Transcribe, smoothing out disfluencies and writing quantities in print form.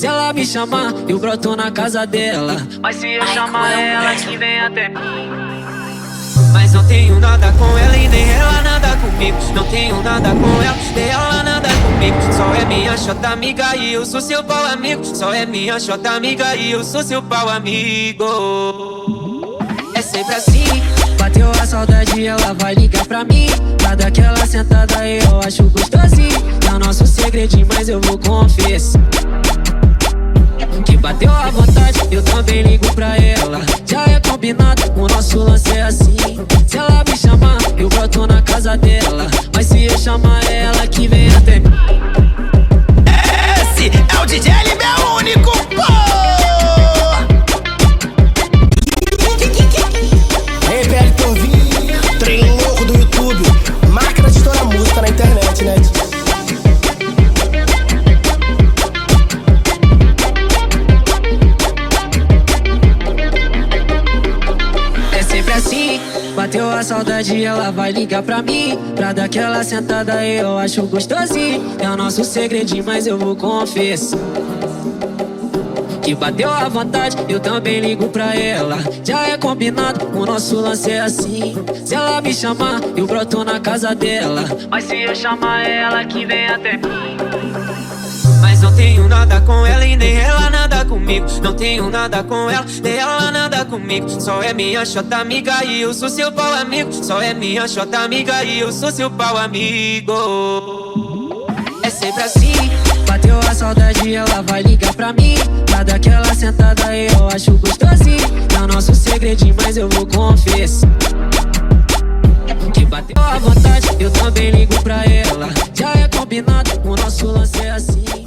Se ela me chamar, eu broto na casa dela. Mas se eu chamar ela, que vem até mim. Mas não tenho nada com ela e nem ela nada comigo. Não tenho nada com ela, nem ela nada comigo. Só é minha chota amiga e eu sou seu pau amigo. Só é minha chota amiga e eu sou seu pau amigo. É sempre assim. Bateu a saudade, ela vai ligar pra mim. Pra dar aquela sentada eu acho gostosinho. É o nosso segredinho, mas eu vou confessar que bateu a vontade, eu também ligo pra ela. Já é combinado, o nosso lance é assim. Se ela me chamar, eu broto na casa dela. Mas se eu chamar ela, que vem até mim. Esse é o DJ LB, o único, pô! Ei, PL Torvinho, trem louco do YouTube. Máquina de estourar música na internet, né? Bateu a saudade, ela vai ligar pra mim. Pra dar aquela sentada eu acho gostosinho. É o nosso segredinho, mas eu vou confessar que bateu a vontade, eu também ligo pra ela. Já é combinado, o nosso lance é assim. Se ela me chamar, eu broto na casa dela. Mas se eu chamar ela, que vem até mim. Mas não tenho nada com ela e nem ela nada comigo. Não tenho nada com ela, nem ela nada comigo. Só é minha chota amiga e eu sou seu pau amigo. Só é minha chota amiga e eu sou seu pau amigo. É sempre assim. Bateu a saudade, ela vai ligar pra mim. Pra dar aquela sentada eu acho gostosinho. É o nosso segredinho, mas eu vou confessar que bateu a vontade, eu também ligo pra ela. Já é combinado, o nosso lance é assim.